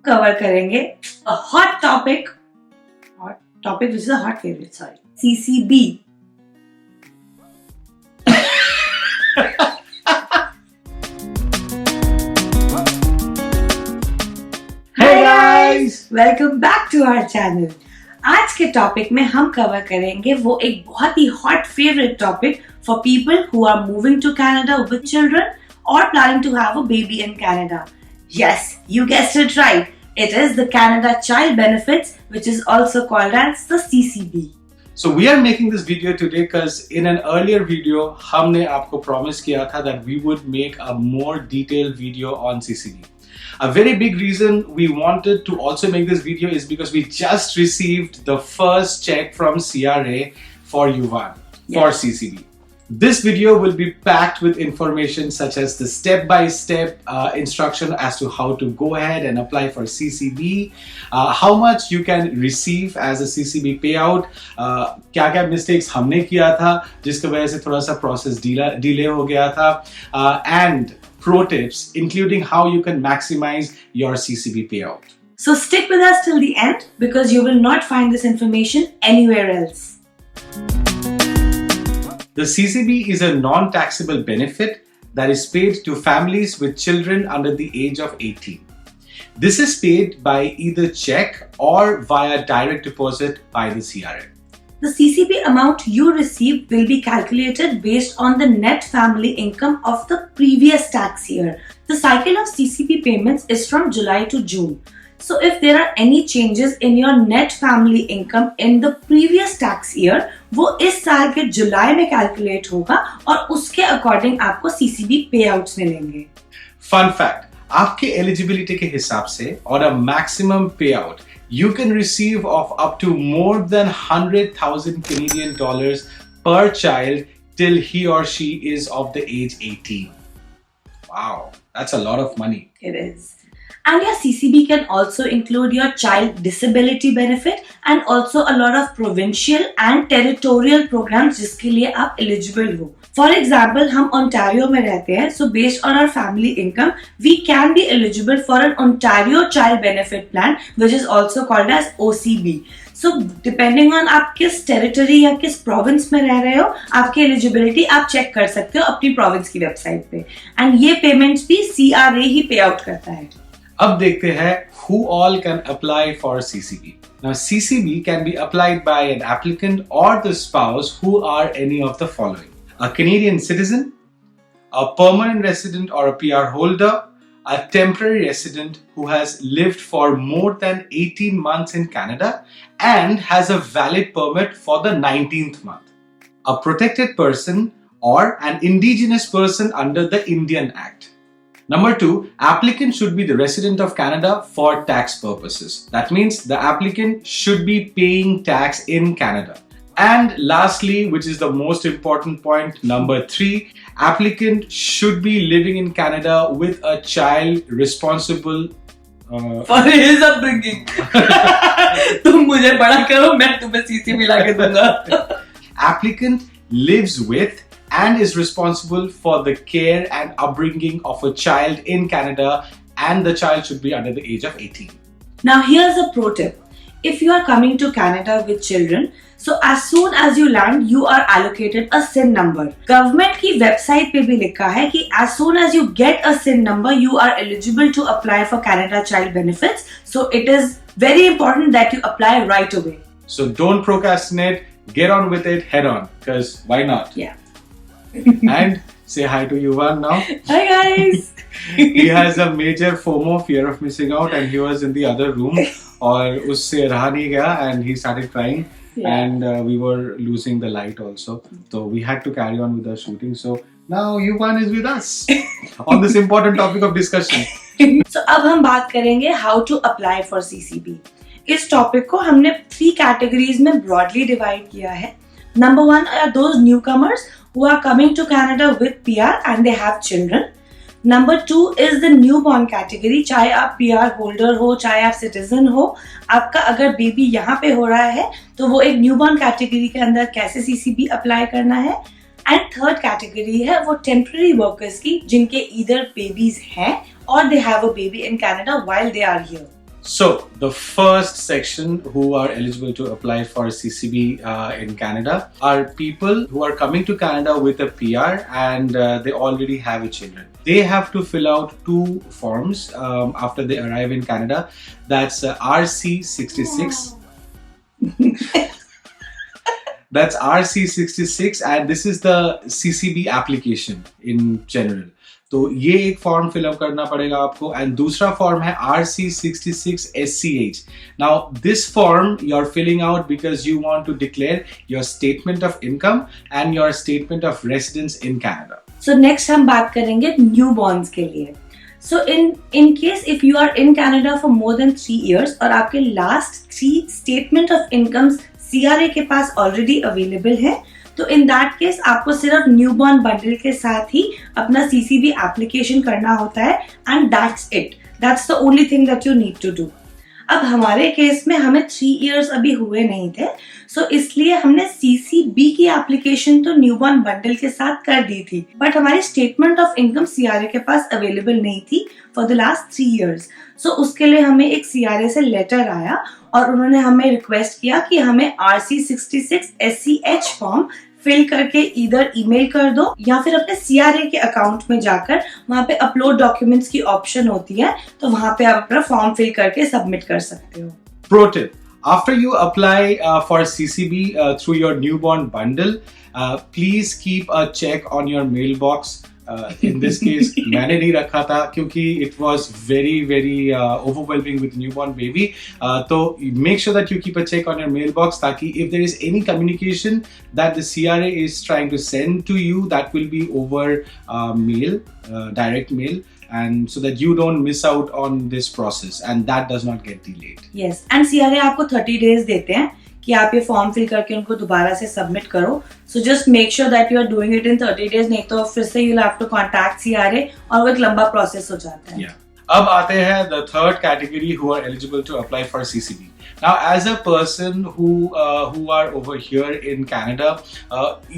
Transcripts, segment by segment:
Cover करेंगे hot topic which is a hot favorite, sorry, CCB. Hey guys, welcome back to our channel. आज के topic में हम cover करेंगे वो एक बहुत ही hot favourite topic for people who are moving to Canada with children और planning to have a baby in Canada. Yes, you guessed it right, it is the Canada Child Benefits, which is also called as the CCB. so we are making this video today because in an earlier video हमने आपको promise किया था that we would make a more detailed video on CCB. A very big reason we wanted to also make this video is because we just received the first check from CRA for Yuvan for CCB. This video will be packed with information such as the step-by-step instruction as to how to go ahead and apply for CCB, how much you can receive as a CCB payout, क्या mistakes हमने किया था जिसकी वजह से थोड़ा सा process delay हो गया था, and pro tips including how you can maximize your CCB payout. So stick with us till the end because you will not find this information anywhere else. The CCB is a non-taxable benefit that is paid to families with children under the age of 18. This is paid by either check or via direct deposit by the CRA. The CCB amount you receive will be calculated based on the net family income of the previous tax year. The cycle of CCB payments is from July to June. So if there are any changes in your net family income in the previous tax year, वो इस साल के जुलाई में calculate होगा और उसके according आपको CCB payouts मिलेंगे। Fun fact, आपके eligibility के हिसाब से और a maximum payout you can receive of up to more than 100,000 Canadian dollars per child till he or she is of the age 18. Wow, that's a lot of money. It is. And your CCB can also include your child disability benefit and also a lot of provincial and territorial programs जिसके लिए आप eligible हो. For example, हम Ontario में रहते हैं, so based on our family income, we can be eligible for an Ontario Child Benefit Plan, which is also called as OCB. So depending on आप किस territory या किस province में रह रहे हो, आपकी eligibility आप check कर सकते हो अपनी province की website पे. And ये payments भी CRA ही pay out करता है. अब देखते हैं who all can apply for CCB. Now CCB can be applied by an applicant or the spouse who are any of the following: a Canadian citizen, a permanent resident or a PR holder, a temporary resident who has lived for more than 18 months in Canada and has a valid permit for the 19th month, a protected person or an indigenous person under the Indian Act. Number 2, applicant should be the resident of Canada for tax purposes. That means the applicant should be paying tax in Canada. And lastly, which is the most important point, number 3, applicant should be living in Canada with a child responsible for his upbringing. तुम मुझे बड़ा करो, मैं तुम्हें CCB ला के दूंगा. Applicant lives with and is responsible for the care and upbringing of a child in Canada, and the child should be under the age of 18. Now here's a pro tip. If you are coming to Canada with children, so as soon as you land, you are allocated a SIN number. Government की website पे भी लिखा है कि as soon as you get a SIN number, you are eligible to apply for Canada Child Benefits. So it is very important that you apply right away. So don't procrastinate, get on with it head on, because why not? Yeah. And say hi to Yuvan now. Hi guys. He has a major FOMO, fear of missing out, and he was in the other room और उससे रहा नहीं गया and he started crying. Yeah. And we were losing the light also, so we had to carry on with the shooting. So now Yuvan is with us on this important topic of discussion. So अब हम बात करेंगे how to apply for CCB. इस topic को हमने 3 categories में broadly divide किया है. Number 1 are those newcomers who are coming to Canada with PR and they have children. Number 2 is the newborn category. चाहे आप PR holder हो, चाहे आप citizen हो, आपका अगर बेबी यहाँ पे हो रहा है तो वो एक newborn category के अंदर कैसे CCB अप्लाई करना है. एंड थर्ड कैटेगरी है वो टेम्पररी वर्कर्स की जिनके ईदर बेबीज हैं और they have a baby in Canada while they are here. So, the first section who are eligible to apply for CCB in Canada are people who are coming to Canada with a PR and they already have a children. They have to fill out 2 forms after they arrive in Canada. That's RC66. That's RC66 and this is the CCB application in general. तो ये एक form fill up करना पड़ेगा आपको and दूसरा form है RC66 SCH. Now this form you are filling out because you want to declare your statement of income and your statement of residence in Canada. So next हम बात करेंगे newborns के लिए. So in case if you are in Canada for more than 3 years और आपके last 3 statement of incomes CRA के पास already available है, तो इन दैट केस आपको सिर्फ न्यूबॉर्न बंडल के साथ ही अपना CCB एप्लीकेशन करना होता है and that's it. That's the only thing that you need to do. अब हमारे केस में हमें 3 years अभी हुए नहीं थे, सो इसलिए हमने CCB की एप्लीकेशन तो न्यूबॉर्न बंडल के साथ कर दी थी, बट हमारी स्टेटमेंट ऑफ इनकम CRA के पास अवेलेबल नहीं थी फॉर द लास्ट 3 years. सो उसके लिए हमें एक CRA से लेटर आया और उन्होंने हमें रिक्वेस्ट किया कि हमें RC66 SCH फॉर्म फिल करके इधर ईमेल कर दो या फिर अपने CRA के अकाउंट में जाकर वहां पे अपलोड डॉक्यूमेंट्स की ऑप्शन होती है, तो वहां पे आप अपना फॉर्म फिल करके सबमिट कर सकते हो. Pro tip: after you apply for CCB through your newborn bundle, please keep a check on your mailbox. In this case, मैंने नहीं रखा था क्योंकि it was very overwhelming with newborn baby. So make sure that you keep a check on your mailbox ताकि if there is any communication that the CRA is trying to send to you, that will be over mail, direct mail. And so that you don't miss out on this process and that does not get delayed. Yes, and CRA आपको 30 days देते हैं कि आप ये form fill करके उनको दोबारा से सबमिट करो. So just make sure that you are doing it in 30 days, नहीं तो फिर से you have to contact CRA और वो एक लंबा प्रोसेस हो जाता है. अब आते हैं the third category who are eligible to apply for CCB. Now, as a person who are over here in Canada,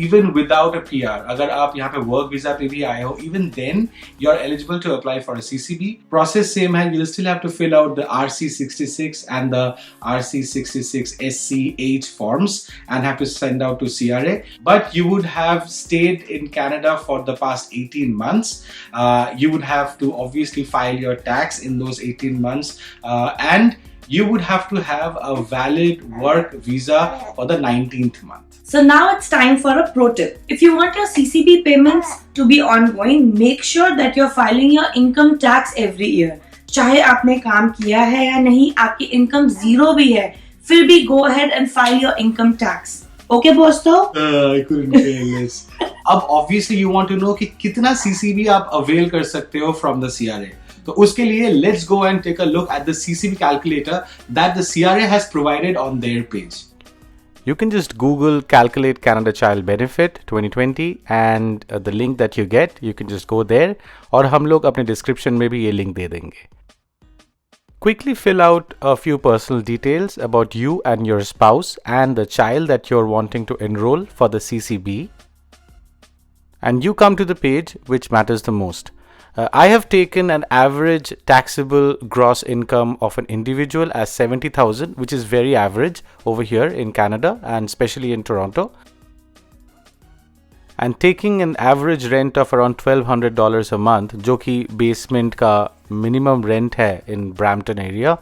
even without a PR, अगर आप यहाँ पे work visa पे भी आए हो, even then you are eligible to apply for a CCB. Process same है, you'll still have to fill out the RC66 and the RC66 SCH forms and have to send out to CRA. But you would have stayed in Canada for the past 18 months. You would have to obviously file your tax in those 18 months and you would have to have a valid work visa for the 19th month. So now it's time for a pro tip. If you want your CCB payments to be ongoing, make sure that you're filing your income tax every year. चाहे आपने काम किया है या नहीं, आपकी income 0 भी है, फिर भी go ahead and file your income tax. Okay, दोस्तों? I couldn't say less. अब obviously you want to know कि कितना CCB आप avail कर सकते हो from the CRA. तो उसके लिए let's go and take a look at the CCB calculator that the CRA has provided on their page. You can just Google Calculate Canada Child Benefit 2020 and the link that you get, you can just go there और हम लोग अपने description में भी ये link दे देंगे. Quickly fill out a few personal details about you and your spouse and the child that you're wanting to enroll for the CCB. And you come to the page which matters the most. I have taken an average taxable gross income of an individual as 70,000, which is very average over here in Canada and especially in Toronto. And taking an average rent of around $1,200 a month, जो कि basement का minimum rent है in Brampton area,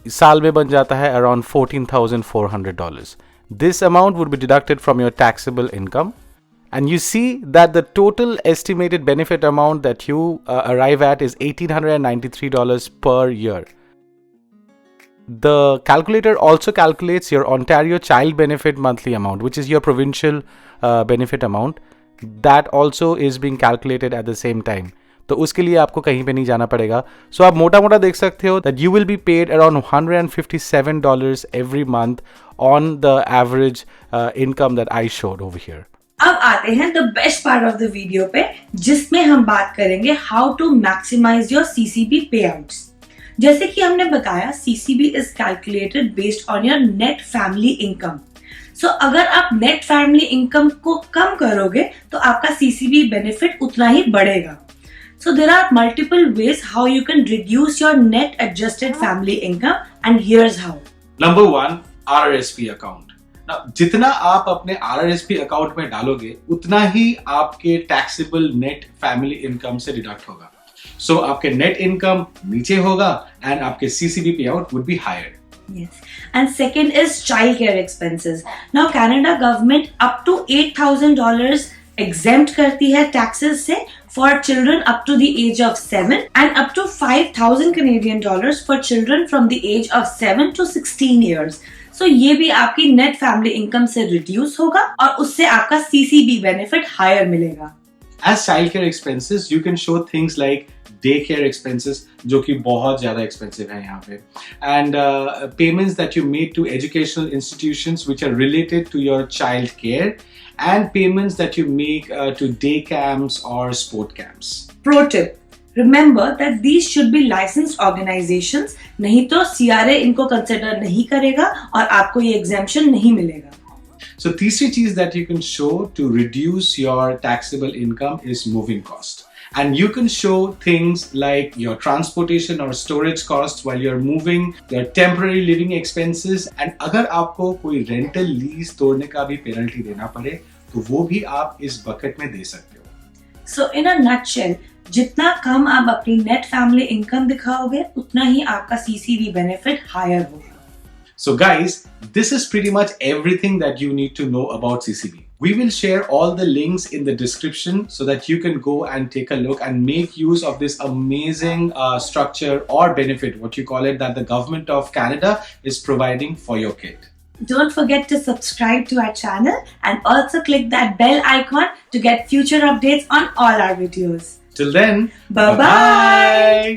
साल में बन जाता है around $14,400. This amount would be deducted from your taxable income. And you see that the total estimated benefit amount that you arrive at is $1,893 per year. The calculator also calculates your Ontario Child Benefit monthly amount, which is your provincial benefit amount. That also is being calculated at the same time. तो उसके लिए आपको कहीं पे नहीं जाना पड़ेगा. So आप मोटा मोटा देख सकते हो that you will be paid around $157 every month on the average income that I showed over here. अब आते हैं the best part of the video पे, जिसमें हम बात करेंगे how to maximize your CCB payouts. जैसे कि हमने बताया, CCB is calculated based on your net family income. सो अगर आप नेट फैमिली इनकम को कम करोगे तो आपका CCB बेनिफिट उतना ही बढ़ेगा. So there are multiple ways how you can reduce your net adjusted family income, and here's how. Number 1, RRSP account. Now, जितना आप अपने RRSP account में डालोगे उतना ही आपके taxable net family income से deduct होगा. So आपके net income नीचे होगा and आपके CCB payout would be higher. Yes. And second is childcare expenses. Now Canada government up to $8,000 exempt करती है taxes से for children up to the age of 7 and up to 5,000 Canadian dollars for children from the age of 7 to 16 years. So ये भी आपकी net family income से reduce होगा और उससे आपका CCB benefit higher मिलेगा. As childcare expenses, you can show things like daycare expenses, जो कि बहुत ज़्यादा expensive है यहाँ पे, and payments that you made to educational institutions which are related to your child care, and payments that you make to day camps or sport camps. Pro tip. Remember that these should be licensed organizations, नहीं तो CRA इनको consider नहीं करेगा और आपको ये exemption नहीं मिलेगा. So तीसरी चीज that you can show to reduce your taxable income is moving cost. And you can show things like your transportation or storage costs while you're moving, your temporary living expenses, and अगर आपको कोई rental lease तोड़ने का भी penalty देना पड़े तो वो भी आप इस bucket में दे सकते हो. So in a nutshell, जितना कम आप अपनी net family income दिखाओगे उतना ही आपका CCB benefit higher होगा. So guys, this is pretty much everything that you need to know about CCB. We will share all the links in the description so that you can go and take a look and make use of this amazing structure or benefit, what you call it, that the government of Canada is providing for your kid. Don't forget to subscribe to our channel and also click that bell icon to get future updates on all our videos. Till then, Bye-bye. bye-bye.